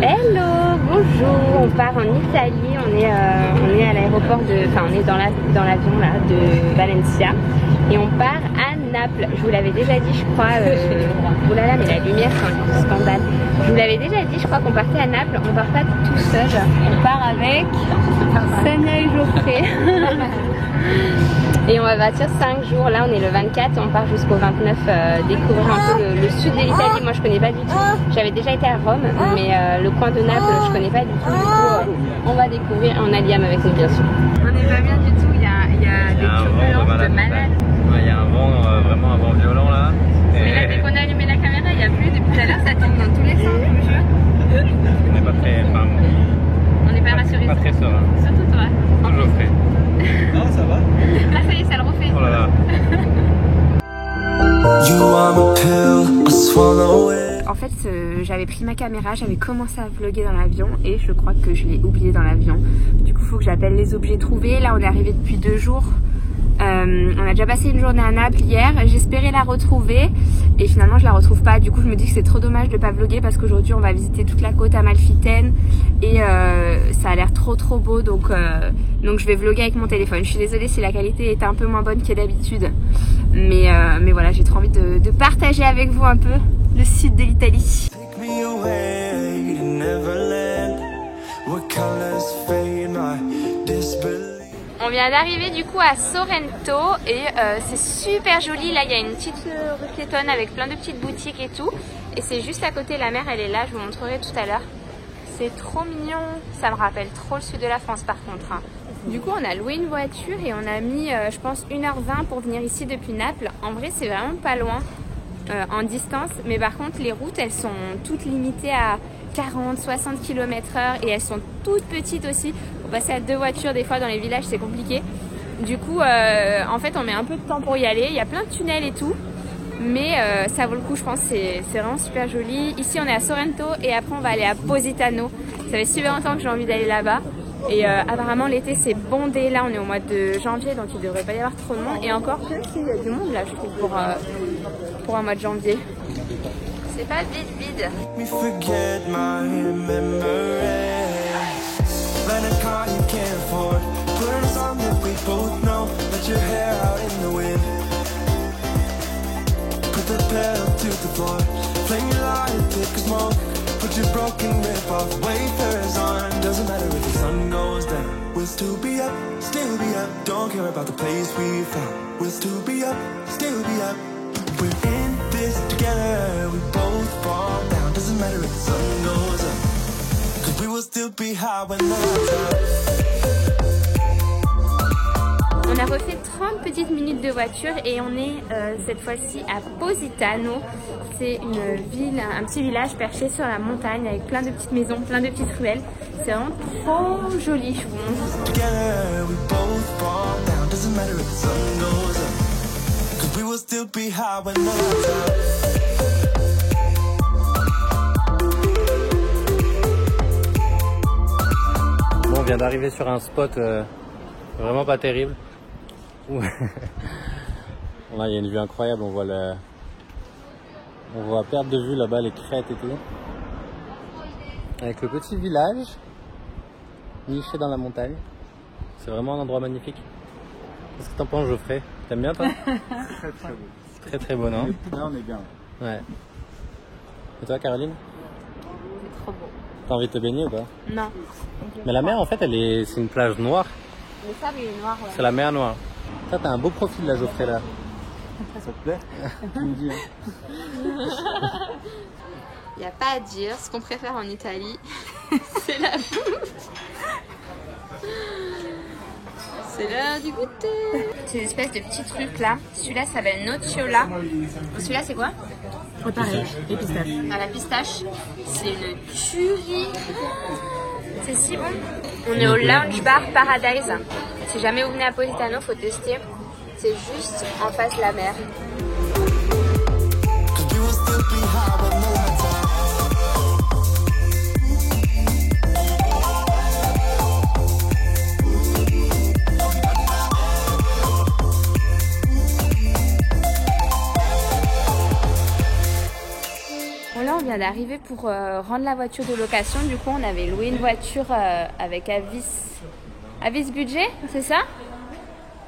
Hello, bonjour, on part en Italie, on est à l'aéroport on est dans l'avion là de Valencia et on part à Naples. Je vous l'avais déjà dit, je crois, oh là là, mais la lumière c'est un scandale. Je vous l'avais déjà dit, je crois qu'on partait à Naples, on part pas tout seul, on part avec Sania et Geoffrey. Et on va partir 5 jours, là on est le 24, on part jusqu'au 29 découvrir un peu le sud de l'Italie. Moi je connais pas du tout, j'avais déjà été à Rome, mais le coin de Naples je connais pas du tout. Du coup on va découvrir, on a Liam avec nous bien sûr. On n'est pas bien du tout, il y a des turbulences de malade. Ouais, il y a un vent, vraiment un vent violent là. Mais là dès qu'on a allumé la caméra, il n'y a plus, depuis tout à l'heure ça tourne dans tous les sens, je vous jure. On n'est pas très... Enfin, on n'est pas rassurés. Pas très serein. Surtout toi. Geoffrey. Non, ça va. Ah ça y est, ça le refait. Oh là là. En fait, j'avais pris ma caméra, j'avais commencé à vlogger dans l'avion et je crois que je l'ai oublié dans l'avion. Du coup, il faut que j'appelle les objets trouvés. Là, on est arrivé depuis 2 jours. On a déjà passé une journée à Naples hier. J'espérais la retrouver et finalement, je la retrouve pas. Du coup, je me dis que c'est trop dommage de pas vlogger parce qu'aujourd'hui, on va visiter toute la côte amalfitaine et ça a l'air trop beau. Donc je vais vlogger avec mon téléphone. Je suis désolée si la qualité est un peu moins bonne que d'habitude. Mais voilà, j'ai trop envie de partager avec vous un peu le sud de l'Italie. On vient d'arriver du coup à Sorrento et c'est super joli. Là il y a une petite rue piétonne avec plein de petites boutiques et tout. Et c'est juste à côté, la mer elle est là, je vous montrerai tout à l'heure. C'est trop mignon, ça me rappelle trop le sud de la France par contre. Hein. Du coup on a loué une voiture et on a mis je pense 1h20 pour venir ici depuis Naples. En vrai c'est vraiment pas loin en distance, mais par contre les routes elles sont toutes limitées à 40-60 km/h et elles sont toutes petites aussi. Pour passer à 2 voitures des fois dans les villages c'est compliqué. Du coup en fait on met un peu de temps pour y aller. Il y a plein de tunnels et tout, mais ça vaut le coup, je pense. C'est vraiment super joli. Ici on est à Sorrento et après on va aller à Positano. Ça fait super longtemps que j'ai envie d'aller là-bas. Et apparemment l'été c'est bondé. Là on est au mois de janvier donc il devrait pas y avoir trop de monde. Et encore que s'il y a du monde là je trouve pour un mois de janvier. C'est pas vide. Together, we both fall down. Doesn't matter if the sun goes up, 'cause we will still be high when the lights out. On a refait 30 petites minutes de voiture et on est cette fois-ci à Positano. C'est une ville, un petit village perché sur la montagne avec plein de petites maisons, plein de petites ruelles. C'est vraiment trop joli, je vous montre. Together, we both fall down. Doesn't matter if the sun goes up, 'cause we will still be high when the lights out. Bon, on vient d'arriver sur un spot vraiment pas terrible. Là il y a une vue incroyable, on voit à perte de vue là-bas les crêtes et tout. Avec le petit village niché dans la montagne. C'est vraiment un endroit magnifique. Qu'est-ce que t'en penses, Geoffrey? T'aimes bien toi? Très beau. Très beau, non? Là on est bien. Ouais. Et toi, Caroline? C'est trop beau. T'as envie de te baigner ou pas? Non. Mais la mer en fait c'est une plage noire. Le sable il est noir, ouais. C'est la mer noire. Ça t'as un beau profil là, Geoffrey là. Ça te plaît? Tu me dis. Il n'y a pas à dire, ce qu'on préfère en Italie, c'est la bouffe. C'est l'heure du goûter. C'est une espèce de petit truc là. Celui-là s'appelle nocciola. Celui-là c'est quoi? Pareil, les pistaches. À la pistache. C'est une tuerie. C'est si bon. On est au Lounge Bar Paradise. Si jamais vous venez à Positano, faut tester. C'est juste en face de la mer. vient d'arriver pour rendre la voiture de location. Du coup, on avait loué une voiture avec Avis Budget, c'est ça?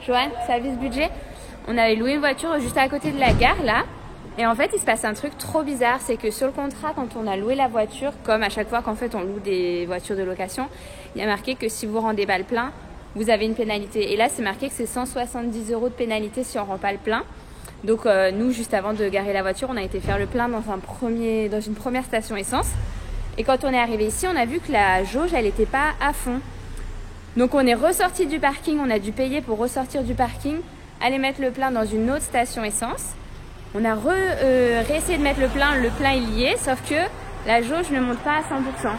Joanne, c'est Avis Budget. On avait loué une voiture juste à côté de la gare, là. Et en fait, il se passe un truc trop bizarre, c'est que sur le contrat, quand on a loué la voiture, comme à chaque fois qu'en fait on loue des voitures de location, il y a marqué que si vous rendez pas le plein, vous avez une pénalité. Et là, c'est marqué que c'est 170 € de pénalité si on rend pas le plein. Donc nous, juste avant de garer la voiture, on a été faire le plein dans une première station essence. Et quand on est arrivé ici, on a vu que la jauge, elle n'était pas à fond. Donc on est ressorti du parking, on a dû payer pour ressortir du parking, aller mettre le plein dans une autre station essence. On a réessayé de mettre le plein il y est, sauf que la jauge ne monte pas à 100%.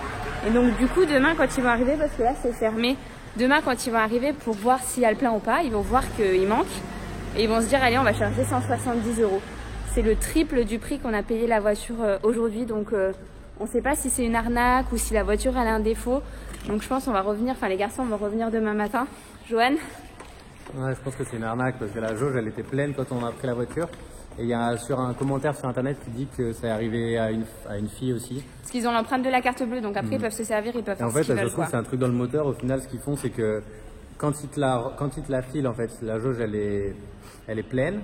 Et donc du coup, demain quand ils vont arriver, parce que là c'est fermé, demain quand ils vont arriver pour voir s'il y a le plein ou pas, ils vont voir qu'il manque. Et ils vont se dire, allez, on va charger 170 €. C'est le triple du prix qu'on a payé la voiture aujourd'hui. Donc on ne sait pas si c'est une arnaque ou si la voiture elle a un défaut. Donc je pense qu'on va revenir, enfin les garçons vont revenir demain matin. Joanne? Ouais, je pense que c'est une arnaque parce que la jauge elle était pleine quand on a pris la voiture. Et il y a sur un commentaire sur internet qui dit que ça est arrivé à une fille aussi. Parce qu'ils ont l'empreinte de la carte bleue, donc après ils peuvent se servir, ils peuvent faire en fait, ce qu'ils veulent. Je trouve que c'est un truc dans le moteur. Au final, ce qu'ils font, c'est que quand ils te la filent, en fait, la jauge elle est pleine.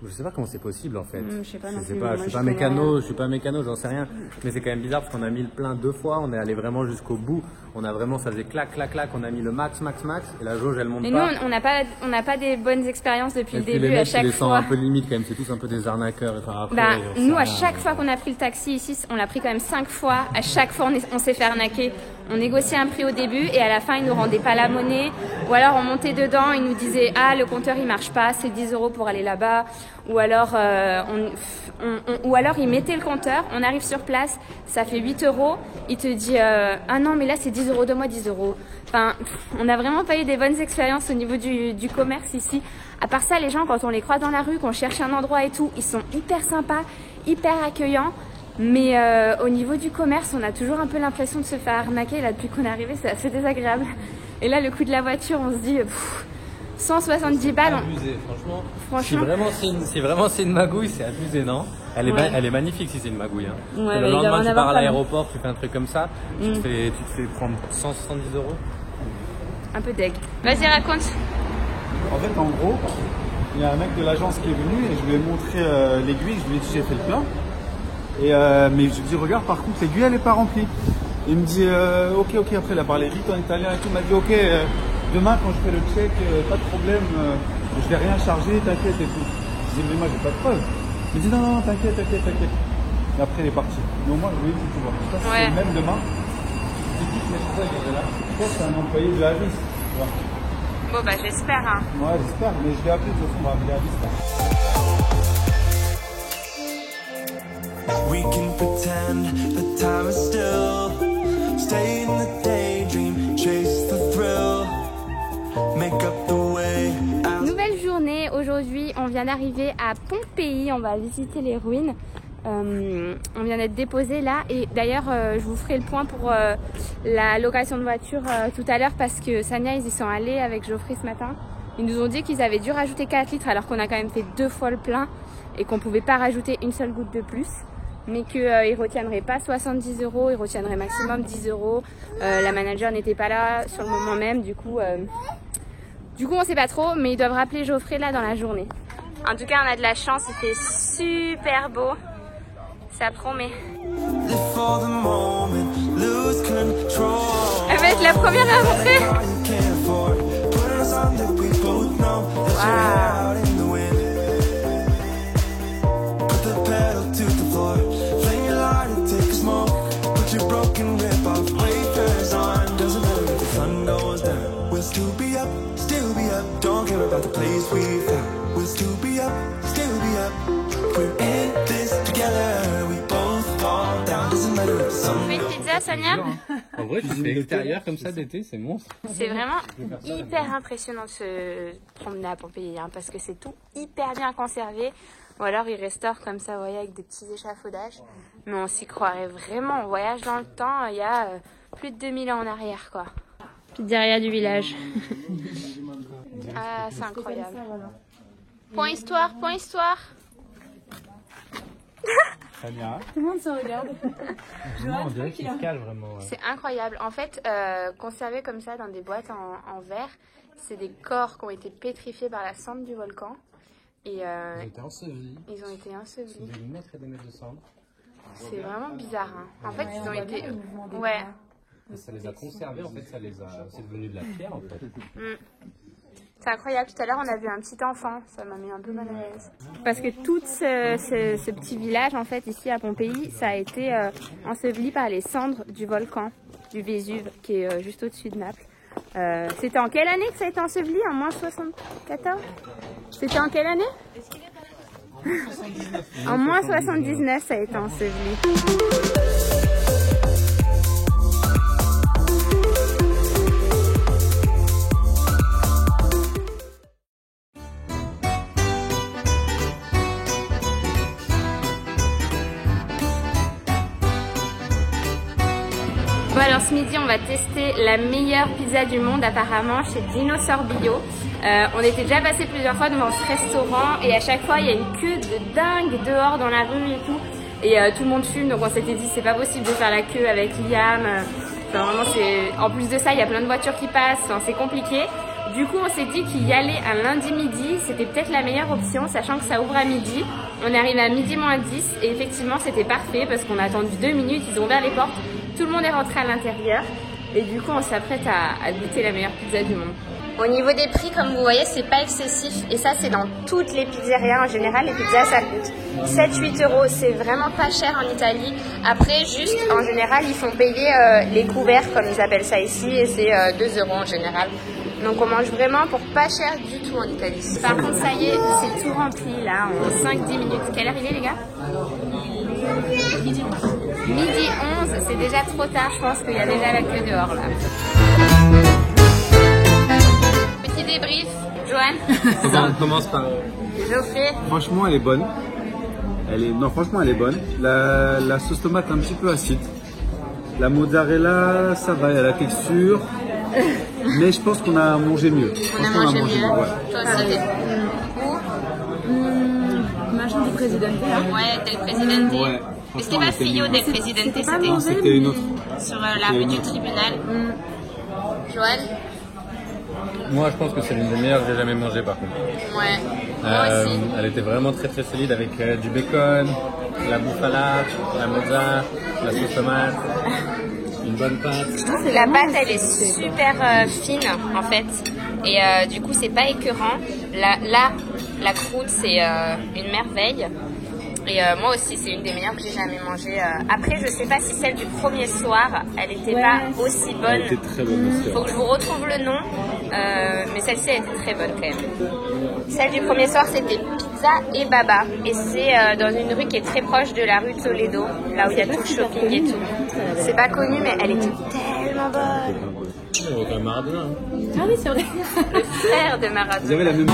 Je sais pas comment c'est possible en fait. Je sais pas non je plus. suis pas mécano, j'en sais rien. Mais c'est quand même bizarre parce qu'on a mis le plein 2 fois, on est allé vraiment jusqu'au bout. On a vraiment, ça faisait clac, clac, clac. On a mis le max, et la jauge elle monte pas. Et nous, on n'a pas des bonnes expériences depuis le début. Les mecs, à chaque fois. Un peu limite quand même. C'est tous un peu des arnaqueurs. Enfin, après, nous, à chaque fois qu'on a pris le taxi ici, on l'a pris quand même 5 fois. À chaque fois, on s'est fait arnaquer. On négociait un prix au début et à la fin, ils nous rendaient pas la monnaie. Ou alors, on montait dedans, ils nous disaient ah le compteur il marche pas, c'est 10 € pour aller là-bas. Ou alors, ils mettaient le compteur. On arrive sur place, ça fait 8 €. Il te dit ah non mais là c'est 10 €, donne-moi 10 €. Enfin, on n'a vraiment pas eu des bonnes expériences au niveau du commerce ici. À part ça, les gens quand on les croise dans la rue, qu'on cherche un endroit et tout, ils sont hyper sympas, hyper accueillants. Mais au niveau du commerce, on a toujours un peu l'impression de se faire arnaquer. Là, depuis qu'on est arrivé, c'est assez désagréable. Et là, le coût de la voiture, on se dit 170 balles. Abusé, franchement. Si vraiment c'est une magouille, c'est abusé, non? Elle est magnifique si c'est une magouille. Hein. Ouais, le lendemain, tu pars à l'aéroport, tu fais un truc comme ça, tu te fais prendre 170 €. Un peu deg. Vas-y, raconte. En fait, en gros, il y a un mec de l'agence qui est venu et je lui ai montré l'aiguille, je lui ai dit j'ai fait le plein. Mais je lui ai dit regarde, par contre l'aiguille elle n'est pas remplie. Il me dit ok, après il a parlé vite en italien et tout, il m'a dit ok, demain quand je fais le check, pas de problème, je vais rien charger, t'inquiète et tout. Je dis mais moi j'ai pas de preuve. Il me dit non, t'inquiète. Et après il est parti. Mais au moins je lui ai dit tu vois, ça c'est le même demain. C'est qui qui est là? Je pense que c'est un employé de Avis. Bon bah j'espère hein. Ouais j'espère, mais je vais appeler de toute façon, on va appeler Avis là. We can pretend the time is still. Stay in the daydream, chase the thrill. Make up the way. Nouvelle journée, aujourd'hui on vient d'arriver à Pompéi, on va visiter les ruines. On vient d'être déposé là et d'ailleurs je vous ferai le point pour la location de voiture tout à l'heure parce que Sania ils y sont allés avec Geoffrey ce matin. Ils nous ont dit qu'ils avaient dû rajouter 4 litres alors qu'on a quand même fait 2 fois le plein et qu'on pouvait pas rajouter une seule goutte de plus. Mais qu'ils ne retiendraient pas 70 €, ils retiendraient maximum 10 €. La manager n'était pas là sur le moment même, du coup on sait pas trop, mais ils doivent rappeler Geoffrey là dans la journée. En tout cas, on a de la chance, il fait super beau, ça promet. Elle va être la première à rentrer. Wow. On fait une pizza, Sonia? En vrai, tu fais extérieur comme ça d'été, c'est monstre. C'est vraiment hyper impressionnant de se promener à Pompéi hein, parce que c'est tout hyper bien conservé. Ou alors ils restaurent comme ça, vous voyez, avec des petits échafaudages. Mais on s'y croirait vraiment. On voyage dans le temps, il y a plus de 2000 ans en arrière, quoi. Pizzeria du village. Ah, c'est incroyable. Point histoire. Tania. Tout le monde se regarde. On dirait qu'il se cache vraiment. C'est incroyable. En fait, conservés comme ça dans des boîtes en verre, c'est des corps qui ont été pétrifiés par la cendre du volcan. Et Ils ont été ensevelis. ils ont été ensevelis. Des mètres et des mètres de cendre. C'est vraiment bizarre. Hein. En fait, ils ont été. Ouais. Ouais. Et ça les a conservés, en fait, c'est devenu de la pierre, en fait. C'est incroyable. Tout à l'heure, on a vu un petit enfant. Ça m'a mis un peu mal à l'aise. Parce que tout ce petit village, en fait, ici à Pompéi, ça a été enseveli par les cendres du volcan du Vésuve, qui est juste au-dessus de Naples. C'était en quelle année que ça a été enseveli? En moins 74? C'était en quelle année? En moins 79, ça a été enseveli. Bon alors ce midi on va tester la meilleure pizza du monde apparemment chez Dino Sorbillo. On était déjà passé plusieurs fois devant ce restaurant et à chaque fois il y a une queue de dingue dehors dans la rue et tout. Et tout le monde fume, donc on s'était dit c'est pas possible de faire la queue avec Liam. Enfin, vraiment en plus de ça il y a plein de voitures qui passent, enfin, c'est compliqué. Du coup on s'est dit qu'y aller un lundi midi c'était peut-être la meilleure option, sachant que ça ouvre à midi. On est arrivé à midi moins 10 et effectivement c'était parfait parce qu'on a attendu 2 minutes, ils ont ouvert les portes, tout le monde est rentré à l'intérieur et du coup on s'apprête à goûter la meilleure pizza du monde. Au niveau des prix, comme vous voyez, c'est pas excessif et ça c'est dans toutes les pizzerias en général. Les pizzas ça coûte 7-8 euros, c'est vraiment pas cher en Italie. Après juste en général ils font payer les couverts comme ils appellent ça ici et c'est 2 euros en général. Donc on mange vraiment pour pas cher du tout en Italie. Par contre ça y est, c'est tout rempli là en 5-10 minutes. Quelle heure il est les gars? Midi 11, c'est déjà trop tard, je pense qu'il y a déjà la queue dehors là. Petit débrief, Johan. On commence par... Geoffrey. Franchement, elle est bonne. Non, franchement, elle est bonne. La sauce tomate un petit peu acide. La mozzarella, ça va, il y a la texture. Mais je pense qu'on a mangé mieux. On a mangé mieux. Ouais. Toi aussi, t'es Machin du président. Ouais, del Presidente. Ouais. Mais c'était pas Fio del Presidente, Non, c'était une autre. sur la rue du tribunal. Johan. Moi, je pense que c'est l'une des meilleures que j'ai jamais mangées, par contre. Ouais, moi aussi. Elle était vraiment très très solide avec du bacon, la bufala, la mozza, la sauce tomate, une bonne pâte. La pâte, elle est super fine en fait. Et du coup, c'est pas écœurant. La croûte, c'est une merveille. Et moi aussi, c'est une des meilleures que j'ai jamais mangées. Après, je sais pas si celle du premier soir, elle était pas aussi bonne. Elle était très bonne aussi. Faut que je vous retrouve le nom. Mais celle-ci, elle était très bonne quand même. Celle du premier soir, c'était Pizza et Baba. Et c'est dans une rue qui est très proche de la rue Toledo, là où il y a tout le shopping et tout. C'est pas connu, mais elle était tellement bonne. C'est un Maradona. Ah oui, c'est vrai. Le frère de Maradona. Vous avez la même.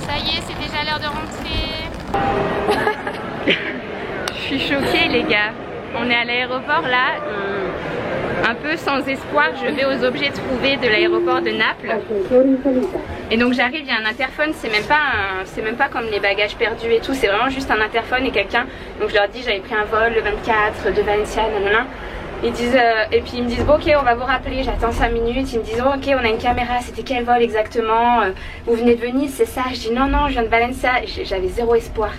Ça y est, c'est déjà l'heure de rentrer. Je suis choquée les gars. On est à l'aéroport là, un peu sans espoir. Je vais aux objets trouvés de l'aéroport de Naples. Et donc j'arrive, il y a un interphone, c'est même pas comme les bagages perdus et tout, c'est vraiment juste un interphone et quelqu'un. Donc je leur dis j'avais pris un vol le 24 de Valencia, nanana. Ils disent, et puis ils me disent bon, ok, on va vous rappeler, j'attends 5 minutes. Ils me disent oh, ok, on a une caméra, c'était quel vol exactement, vous venez de Venise, c'est ça? Je dis non, je viens de Valencia. J'avais zéro espoir.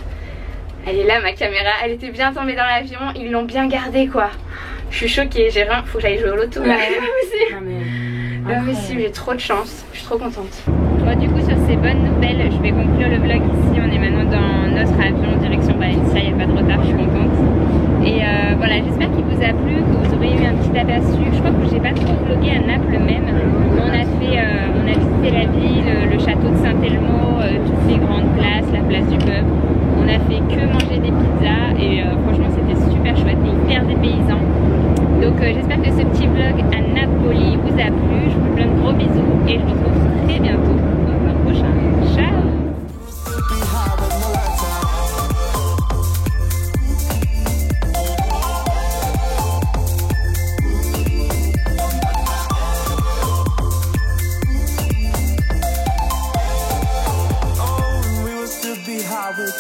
Elle est là ma caméra, elle était bien tombée dans l'avion, ils l'ont bien gardée quoi. Je suis choquée, j'ai rien, faut que j'aille jouer au loto là. C'est pas possible, j'ai trop de chance, je suis trop contente. Bon, du coup sur ces bonnes nouvelles, je vais conclure le vlog ici. On est maintenant dans notre avion direction Valencia, il n'y a pas de retard, je suis contente. Et voilà, j'espère qu'il vous a plu, que vous aurez eu un petit aperçu. Je crois que j'ai pas trop vlogué à Naples même. On a visité la ville, le château de Saint-Elmo, toutes les grandes places, la place du peuple. On a fait que manger des pizzas et franchement c'était super chouette et hyper dépaysant. Donc j'espère que ce petit vlog à Napoli vous a plu. Je vous fais plein de gros bisous et je vous retrouve très bientôt dans un prochain. Ciao!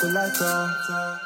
the lights off.